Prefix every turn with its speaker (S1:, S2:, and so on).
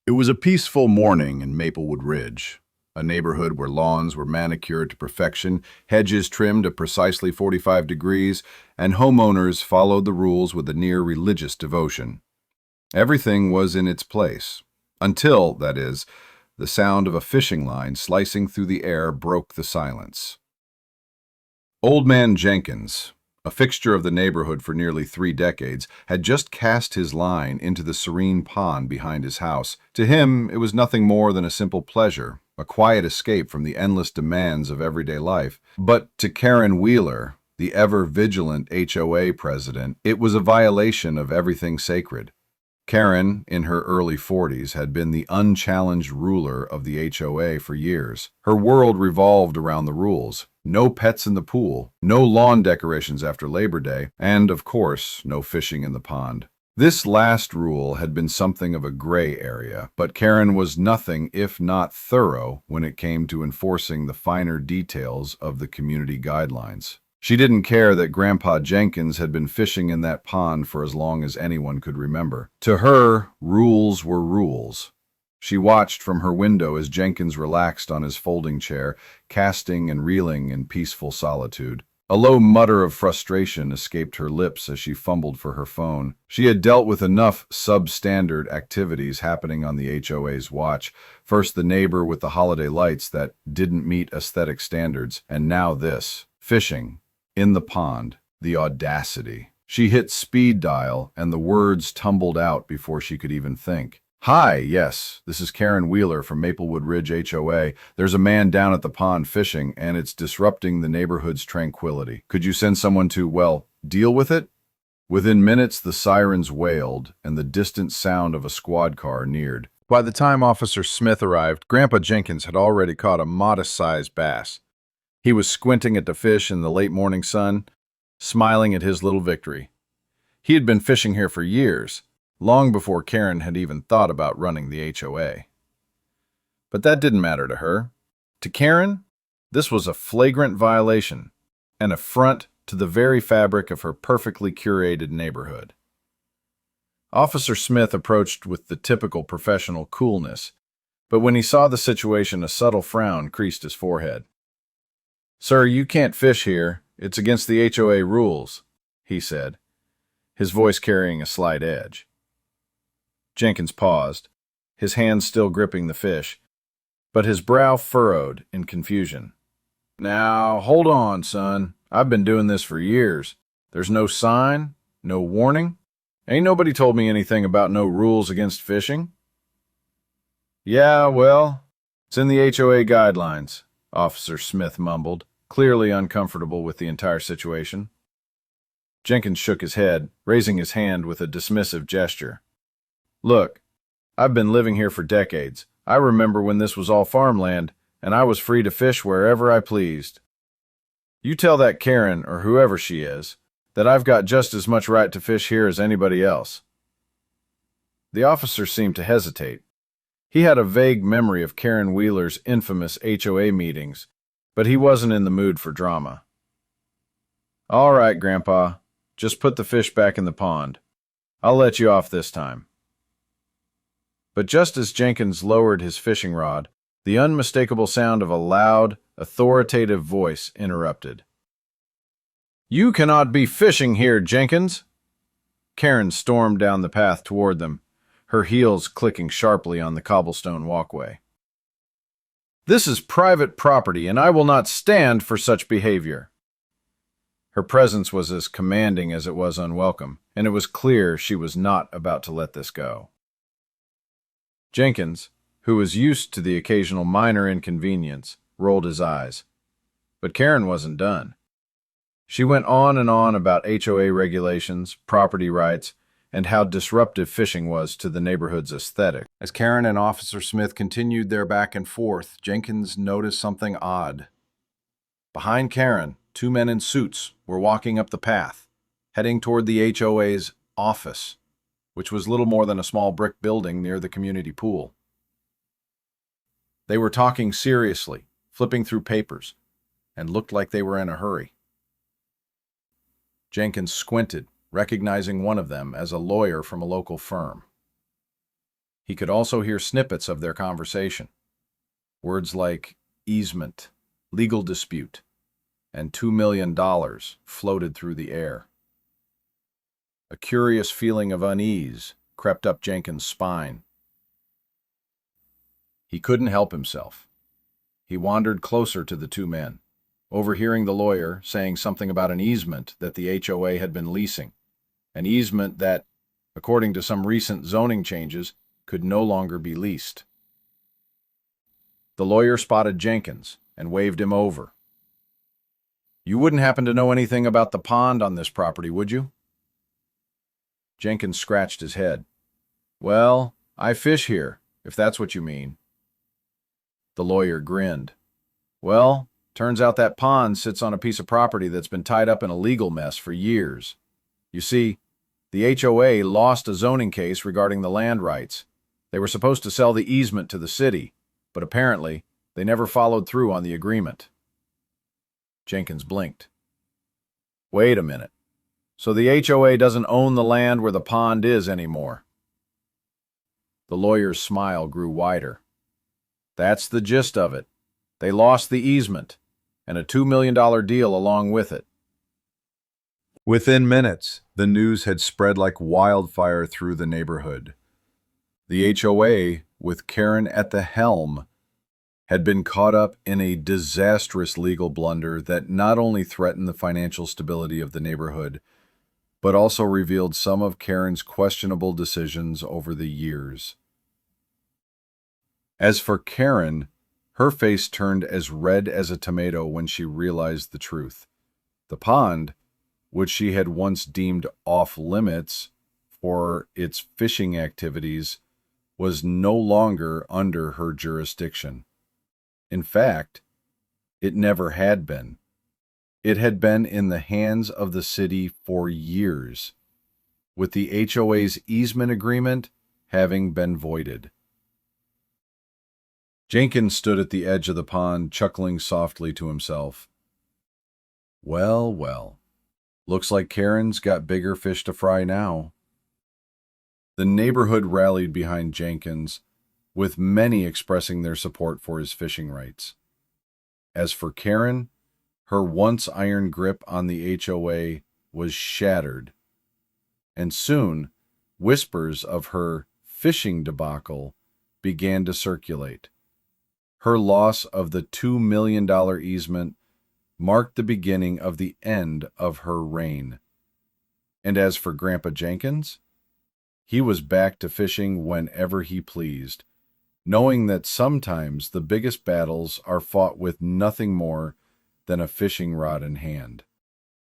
S1: It was a peaceful morning in Maplewood Ridge, a neighborhood where lawns were manicured to perfection, hedges trimmed at precisely 45 degrees, and homeowners followed the rules with a near religious devotion. Everything was in its place. Until, that is, the sound of a fishing line slicing through the air broke the silence. Old Man Jenkins, a fixture of the neighborhood for nearly 3 decades, had just cast his line into the serene pond behind his house. To him, it was nothing more than a simple pleasure, a quiet escape from the endless demands of everyday life. But to Karen Wheeler, the ever-vigilant HOA president, it was a violation of everything sacred. Karen, in her early 40s, had been the unchallenged ruler of the HOA for years. Her world revolved around the rules. No pets in the pool, no lawn decorations after Labor Day, and, of course, no fishing in the pond. This last rule had been something of a gray area, but Karen was nothing if not thorough when it came to enforcing the finer details of the community guidelines. She didn't care that Grandpa Jenkins had been fishing in that pond for as long as anyone could remember. To her, rules were rules. She watched from her window as Jenkins relaxed on his folding chair, casting and reeling in peaceful solitude. A low mutter of frustration escaped her lips as she fumbled for her phone. She had dealt with enough substandard activities happening on the HOA's watch. First the neighbor with the holiday lights that didn't meet aesthetic standards, and now this. Fishing. In the pond. The audacity. She hit speed dial, and the words tumbled out before she could even think. Hi, yes, this is Karen Wheeler from Maplewood Ridge HOA. There's a man down at the pond fishing, and it's disrupting the neighborhood's tranquility. Could you send someone to, well, deal with it? Within minutes, the sirens wailed, and the distant sound of a squad car neared. By the time Officer Smith arrived, Grandpa Jenkins had already caught a modest-sized bass. He was squinting at the fish in the late morning sun, smiling at his little victory. He had been fishing here for years, long before Karen had even thought about running the HOA. But that didn't matter to her. To Karen, this was a flagrant violation, an affront to the very fabric of her perfectly curated neighborhood. Officer Smith approached with the typical professional coolness, but when he saw the situation, a subtle frown creased his forehead. "Sir, you can't fish here. It's against the HOA rules," he said, his voice carrying a slight edge. Jenkins paused, his hands still gripping the fish, but his brow furrowed in confusion. "Now, hold on, son. I've been doing this for years. There's no sign, no warning. Ain't nobody told me anything about no rules against fishing." "Yeah, well, it's in the HOA guidelines," Officer Smith mumbled, clearly uncomfortable with the entire situation. Jenkins shook his head, raising his hand with a dismissive gesture. "Look, I've been living here for decades. I remember when this was all farmland, and I was free to fish wherever I pleased. You tell that Karen, or whoever she is, that I've got just as much right to fish here as anybody else." The officer seemed to hesitate. He had a vague memory of Karen Wheeler's infamous HOA meetings, but he wasn't in the mood for drama. "All right, Grandpa. Just put the fish back in the pond. I'll let you off this time." But just as Jenkins lowered his fishing rod, the unmistakable sound of a loud, authoritative voice interrupted. "You cannot be fishing here, Jenkins!" Karen stormed down the path toward them, her heels clicking sharply on the cobblestone walkway. "This is private property, and I will not stand for such behavior." Her presence was as commanding as it was unwelcome, and it was clear she was not about to let this go. Jenkins, who was used to the occasional minor inconvenience, rolled his eyes. But Karen wasn't done. She went on and on about HOA regulations, property rights, and how disruptive fishing was to the neighborhood's aesthetic. As Karen and Officer Smith continued their back and forth, Jenkins noticed something odd. Behind Karen, 2 men in suits were walking up the path, heading toward the HOA's office, which was little more than a small brick building near the community pool. They were talking seriously, flipping through papers, and looked like they were in a hurry. Jenkins squinted, recognizing one of them as a lawyer from a local firm. He could also hear snippets of their conversation. Words like easement, legal dispute, and $2 million floated through the air. A curious feeling of unease crept up Jenkins' spine. He couldn't help himself. He wandered closer to the two men, overhearing the lawyer saying something about an easement that the HOA had been leasing, an easement that, according to some recent zoning changes, could no longer be leased. The lawyer spotted Jenkins and waved him over. "You wouldn't happen to know anything about the pond on this property, would you?" Jenkins scratched his head. "Well, I fish here, if that's what you mean." The lawyer grinned. "Well, turns out that pond sits on a piece of property that's been tied up in a legal mess for years. You see, the HOA lost a zoning case regarding the land rights. They were supposed to sell the easement to the city, but apparently they never followed through on the agreement." Jenkins blinked. "Wait a minute. So the HOA doesn't own the land where the pond is anymore?" The lawyer's smile grew wider. "That's the gist of it. They lost the easement, and a $2 million deal along with it." Within minutes, the news had spread like wildfire through the neighborhood. The HOA, with Karen at the helm, had been caught up in a disastrous legal blunder that not only threatened the financial stability of the neighborhood, but also revealed some of Karen's questionable decisions over the years. As for Karen, her face turned as red as a tomato when she realized the truth. The pond, which she had once deemed off-limits for its fishing activities, was no longer under her jurisdiction. In fact, it never had been. It had been in the hands of the city for years, with the HOA's easement agreement having been voided. Jenkins stood at the edge of the pond, chuckling softly to himself. Well, well, looks like Karen's got bigger fish to fry now. The neighborhood rallied behind Jenkins, with many expressing their support for his fishing rights. As for Karen, her once iron grip on the HOA was shattered, and soon whispers of her fishing debacle began to circulate. Her loss of the $2 million easement marked the beginning of the end of her reign. And as for Grandpa Jenkins, he was back to fishing whenever he pleased, knowing that sometimes the biggest battles are fought with nothing more than a fishing rod in hand.